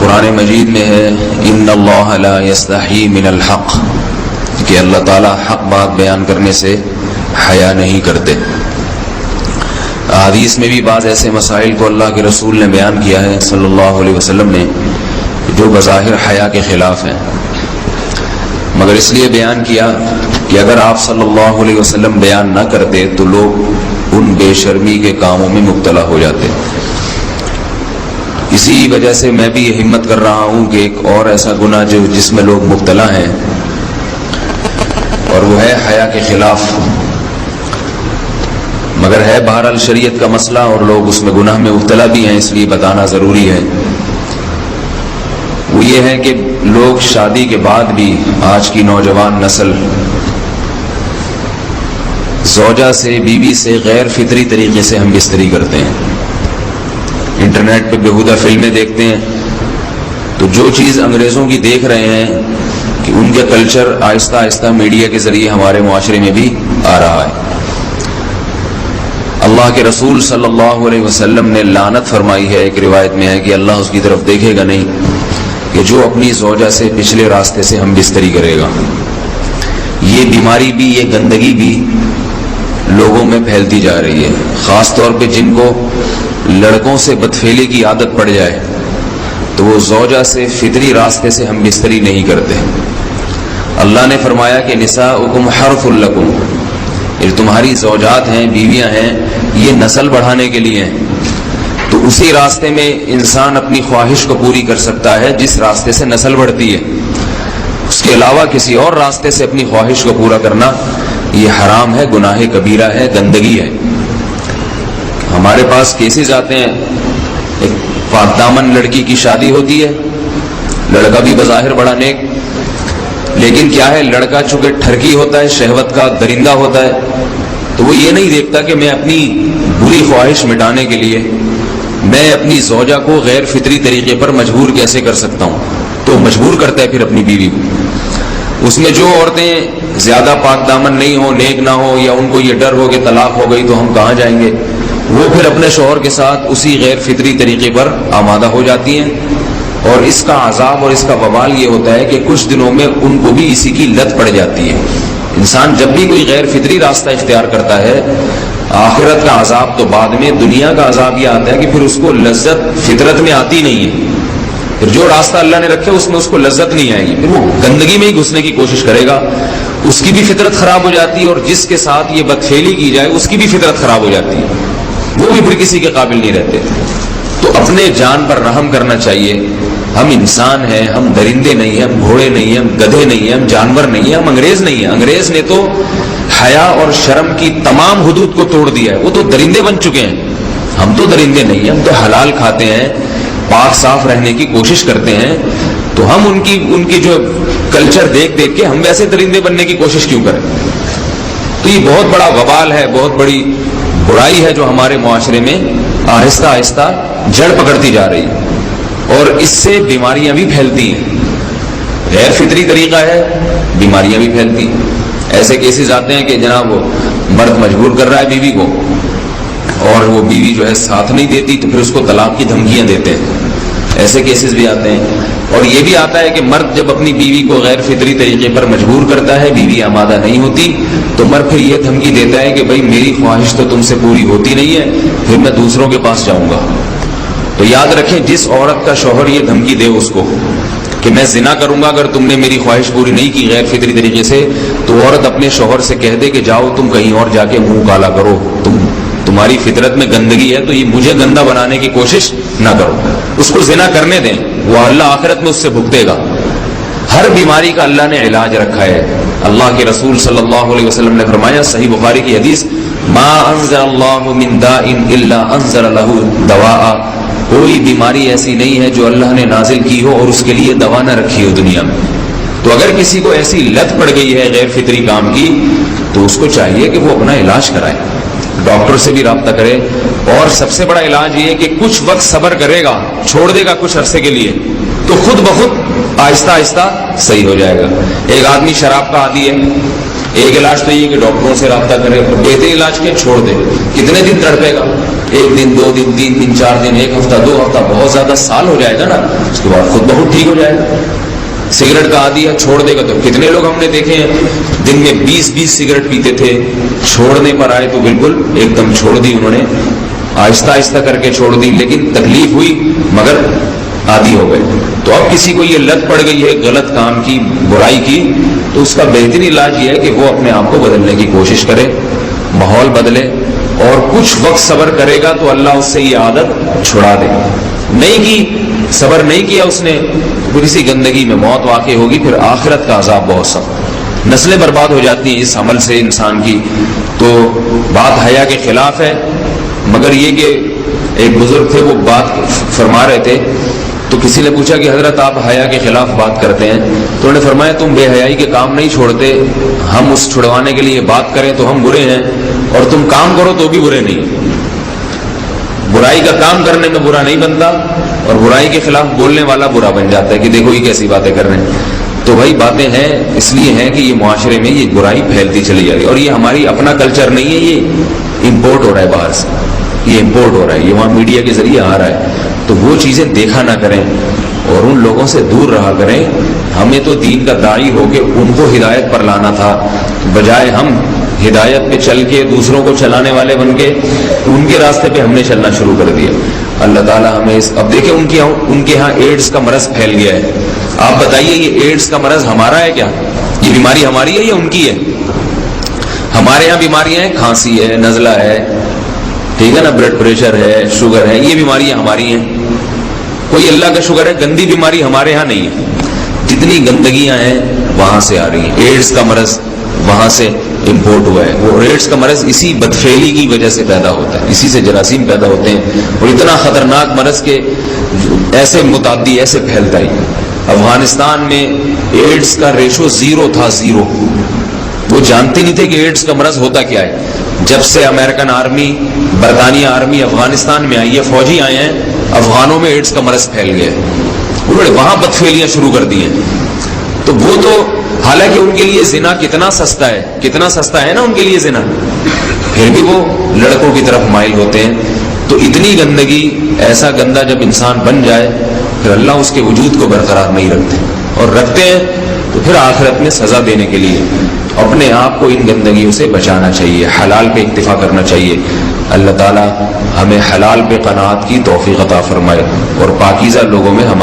قرآن مجید میں ہے ان اللہ لا یستحی من الحق، کہ اللہ تعالیٰ حق بات بیان کرنے سے حیا نہیں کرتے۔ حدیث میں بھی بعض ایسے مسائل کو اللہ کے رسول نے بیان کیا ہے صلی اللہ علیہ وسلم نے جو بظاہر حیا کے خلاف ہیں، مگر اس لیے بیان کیا کہ اگر آپ صلی اللہ علیہ وسلم بیان نہ کرتے تو لوگ ان بے شرمی کے کاموں میں مبتلا ہو جاتے۔ اسی وجہ سے میں بھی یہ ہمت کر رہا ہوں کہ ایک اور ایسا گناہ جس میں لوگ مبتلا ہیں، اور وہ ہے حیا کے خلاف، مگر ہے بہرحال شریعت کا مسئلہ اور لوگ اس میں گناہ میں مبتلا بھی ہیں، اس لیے بتانا ضروری ہے۔ وہ یہ ہے کہ لوگ شادی کے بعد بھی، آج کی نوجوان نسل زوجہ سے، بیوی سے غیر فطری طریقے سے ہم بستری کرتے ہیں۔ انٹرنیٹ پہ بیہودہ فلمیں دیکھتے ہیں، تو جو چیز انگریزوں کی دیکھ رہے ہیں کہ ان کے کلچر آہستہ آہستہ میڈیا کے ذریعے ہمارے معاشرے میں بھی آ رہا ہے۔ اللہ کے رسول صلی اللہ علیہ وسلم نے لعنت فرمائی ہے، ایک روایت میں ہے کہ اللہ اس کی طرف دیکھے گا نہیں کہ جو اپنی زوجہ سے پچھلے راستے سے ہم بستری کرے گا۔ یہ بیماری بھی، یہ گندگی بھی لوگوں میں پھیلتی جا رہی ہے، خاص طور پہ جن کو لڑکوں سے بدفعلی کی عادت پڑ جائے تو وہ زوجہ سے فطری راستے سے ہم بستری نہیں کرتے۔ اللہ نے فرمایا کہ نساؤکم حرث لکم، یہ تمہاری زوجات ہیں، بیویاں ہیں، یہ نسل بڑھانے کے لیے ہیں۔ تو اسی راستے میں انسان اپنی خواہش کو پوری کر سکتا ہے جس راستے سے نسل بڑھتی ہے، اس کے علاوہ کسی اور راستے سے اپنی خواہش کو پورا کرنا یہ حرام ہے، گناہ کبیرہ ہے، گندگی ہے۔ ہمارے پاس کیسز آتے ہیں، ایک پاک دامن لڑکی کی شادی ہوتی ہے، لڑکا بھی بظاہر بڑا نیک، لیکن کیا ہے، لڑکا چونکہ ٹھرکی ہوتا ہے، شہوت کا درندہ ہوتا ہے، تو وہ یہ نہیں دیکھتا کہ میں اپنی بری خواہش مٹانے کے لیے میں اپنی زوجہ کو غیر فطری طریقے پر مجبور کیسے کر سکتا ہوں، تو مجبور کرتا ہے پھر اپنی بیوی کو۔ اس میں جو عورتیں زیادہ پاک دامن نہیں ہوں، نیک نہ ہوں، یا ان کو یہ ڈر ہو کہ طلاق ہو گئی تو ہم کہاں جائیں گے، وہ پھر اپنے شوہر کے ساتھ اسی غیر فطری طریقے پر آمادہ ہو جاتی ہیں، اور اس کا عذاب اور اس کا وبال یہ ہوتا ہے کہ کچھ دنوں میں ان کو بھی اسی کی لت پڑ جاتی ہے۔ انسان جب بھی کوئی غیر فطری راستہ اختیار کرتا ہے، آخرت کا عذاب تو بعد میں، دنیا کا عذاب یہ آتا ہے کہ پھر اس کو لذت فطرت میں آتی نہیں ہے، پھر جو راستہ اللہ نے رکھے اس میں اس کو لذت نہیں آئے گی، پھر وہ گندگی میں ہی گھسنے کی کوشش کرے گا، اس کی بھی فطرت خراب ہو جاتی ہے، اور جس کے ساتھ یہ بدفعلی کی جائے اس کی بھی فطرت خراب ہو جاتی ہے، وہ بھی پھر کسی کے قابل نہیں رہتے۔ تو اپنے جان پر رحم کرنا چاہیے۔ ہم انسان ہیں، ہم درندے نہیں ہیں، ہم گھوڑے نہیں ہیں، ہم گدھے نہیں ہیں، ہم جانور نہیں ہیں، ہم انگریز نہیں ہیں۔ انگریز نے تو حیا اور شرم کی تمام حدود کو توڑ دیا ہے، وہ تو درندے بن چکے ہیں، ہم تو درندے نہیں ہیں، ہم تو حلال کھاتے ہیں، پاک صاف رہنے کی کوشش کرتے ہیں، تو ہم ان کی جو کلچر دیکھ دیکھ کے ہم ویسے درندے بننے کی کوشش کیوں کریں؟ تو یہ بہت بڑا وبال ہے، بہت بڑی برائی ہے جو ہمارے معاشرے میں آہستہ آہستہ جڑ پکڑتی جا رہی ہے، اور اس سے بیماریاں بھی پھیلتی ہیں۔ غیر فطری طریقہ ہے، بیماریاں بھی پھیلتی ہیں۔ ایسے کیسز آتے ہیں کہ جناب وہ مرد مجبور کر رہا ہے بیوی کو، اور وہ بیوی جو ہے ساتھ نہیں دیتی تو پھر اس کو طلاق کی دھمکیاں دیتے ہیں، ایسے کیسز بھی آتے ہیں۔ اور یہ بھی آتا ہے کہ مرد جب اپنی بیوی کو غیر فطری طریقے پر مجبور کرتا ہے، بیوی آمادہ نہیں ہوتی، تو مرد پھر یہ دھمکی دیتا ہے کہ بھائی میری خواہش تو تم سے پوری ہوتی نہیں ہے، پھر میں دوسروں کے پاس جاؤں گا۔ تو یاد رکھیں، جس عورت کا شوہر یہ دھمکی دے اس کو کہ میں زنا کروں گا اگر تم نے میری خواہش پوری نہیں کی غیر فطری طریقے سے، تو عورت اپنے شوہر سے کہہ دے کہ جاؤ تم کہیں اور جا کے منہ کالا کرو، تمہاری فطرت میں گندگی ہے تو یہ مجھے گندا بنانے کی کوشش نہ کرو، اس کو زنا کرنے دیں، وہ اللہ آخرت میں اس سے بھگتے گا۔ ہر بیماری کا اللہ نے علاج رکھا ہے۔ اللہ کے رسول صلی اللہ علیہ وسلم نے فرمایا، صحیح بخاری کی حدیث، ما انزل اللہ من داء الا انزل له دواء، کوئی بیماری ایسی نہیں ہے جو اللہ نے نازل کی ہو اور اس کے لیے دوا نہ رکھی ہو دنیا میں۔ تو اگر کسی کو ایسی لت پڑ گئی ہے غیر فطری کام کی، تو اس کو چاہیے کہ وہ اپنا علاج کرائے، ڈاکٹر سے بھی رابطہ کرے، اور سب سے بڑا علاج یہ ہے کہ کچھ وقت صبر کرے گا، چھوڑ دے گا کچھ عرصے کے لیے، تو خود بخود آہستہ آہستہ صحیح ہو جائے گا۔ ایک آدمی شراب کا عادی ہے، ایک علاج تو یہ کہ ڈاکٹروں سے رابطہ کرے، بہترین علاج کے چھوڑ دے، کتنے دن تڑپے گا؟ 1 دن 2 دن 3 دن 4 دن 1 ہفتہ 2 ہفتہ، بہت زیادہ سال ہو جائے گا نا، اس کے بعد خود بہت ٹھیک ہو جائے گا۔ سگریٹ کا عادی ہے، چھوڑ دے گا تو کتنے لوگ ہم نے دیکھے ہیں دن میں 20 سگریٹ پیتے تھے، چھوڑنے پر آئے تو بالکل ایک دم چھوڑ دی انہوں نے، آہستہ آہستہ کر کے چھوڑ دی، لیکن تکلیف ہوئی مگر عادی ہو گئے۔ تو اب کسی کو یہ لت پڑ گئی ہے غلط کام کی، برائی کی، تو اس کا بہترین علاج یہ ہے کہ وہ اپنے آپ کو بدلنے کی کوشش کرے، ماحول بدلے، اور کچھ وقت صبر کرے گا تو اللہ اس سے یہ عادت چھڑا دے۔ نہیں کی، صبر نہیں کیا اس نے، کسی گندگی میں موت واقع ہوگی، پھر آخرت کا عذاب بہت سخت، نسلیں برباد ہو جاتی ہیں اس عمل سے انسان کی۔ تو بات حیا کے خلاف ہے، مگر یہ کہ ایک بزرگ تھے وہ بات فرما رہے تھے، تو کسی نے پوچھا کہ حضرت آپ حیا کے خلاف بات کرتے ہیں، تو انہوں نے فرمایا تم بے حیائی کے کام نہیں چھوڑتے، ہم اس چھڑوانے کے لیے بات کریں تو ہم برے ہیں، اور تم کام کرو تو بھی برے نہیں۔ برائی کا کام کرنے میں برا نہیں بنتا، اور برائی کے خلاف بولنے والا برا بن جاتا ہے کہ دیکھو یہ کیسی باتیں کر رہے ہیں۔ تو بھائی باتیں ہیں اس لیے ہیں کہ یہ معاشرے میں یہ برائی پھیلتی چلی جا رہی ہے، اور یہ ہماری اپنا کلچر نہیں ہے، یہ امپورٹ ہو رہا ہے باہر سے، یہ امپورٹ ہو رہا ہے، یہ وہاں میڈیا کے ذریعے آ رہا ہے۔ تو وہ چیزیں دیکھا نہ کریں اور ان لوگوں سے دور رہا کریں۔ ہمیں تو دین کا داعی ہو کے ان کو ہدایت پر لانا تھا، بجائے ہم ہدایت پہ چل کے دوسروں کو چلانے والے بن کے ان کے راستے پہ ہم نے چلنا شروع کر دیا۔ اللہ تعالیٰ ہمیں اب دیکھیں ان کے ہاں ایڈز کا مرض پھیل گیا ہے۔ آپ بتائیے یہ ایڈز کا مرض ہمارا ہے کیا؟ یہ بیماری ہماری ہے یا ان کی ہے؟ ہمارے یہاں بیماریاں ہیں، کھانسی ہے، نزلہ ہے، ٹھیک ہے نا، بلڈ پریشر ہے، شوگر ہے، یہ بیماریاں ہماری ہیں۔ کوئی اللہ کا شکر ہے گندی بیماری ہمارے ہاں نہیں ہے، جتنی گندگیاں ہیں وہاں سے آ رہی ہیں۔ ایڈز کا مرض وہاں سے امپورٹ ہوا ہے، وہ ایڈز کا مرض اسی بدفعلی کی وجہ سے پیدا ہوتا ہے، اسی سے جراثیم پیدا ہوتے ہیں، اور اتنا خطرناک مرض کے ایسے متعدی ایسے پھیلتا ہے۔ افغانستان میں ایڈز کا ریشو 0 تھا، 0۔ وہ جانتے نہیں تھے کہ ایڈز کا مرض ہوتا کیا ہے۔ جب سے امریکن آرمی، برطانیہ آرمی افغانستان میں آئی ہے، فوجی آئے ہیں، افغانوں میں ایڈز کا مرض پھیل گیا ہے، انہوں نے وہاں بدفعلیاں شروع کر دی ہیں۔ تو وہ تو حالانکہ ان کے لیے زنا کتنا سستا ہے، کتنا سستا ہے نا ان کے لیے زنا، پھر بھی وہ لڑکوں کی طرف مائل ہوتے ہیں۔ تو اتنی گندگی، ایسا گندا جب انسان بن جائے پھر اللہ اس کے وجود کو برقرار نہیں رکھتے، اور رکھتے ہیں تو پھر آخرت میں سزا دینے کے لیے اپنے آپ کو ان گندگیوں سے بچانا چاہیے، حلال پہ اکتفا کرنا چاہیے۔ اللہ تعالی ہمیں حلال پہ قناعت کی توفیق عطا فرمائے اور پاکیزہ لوگوں میں ہمارے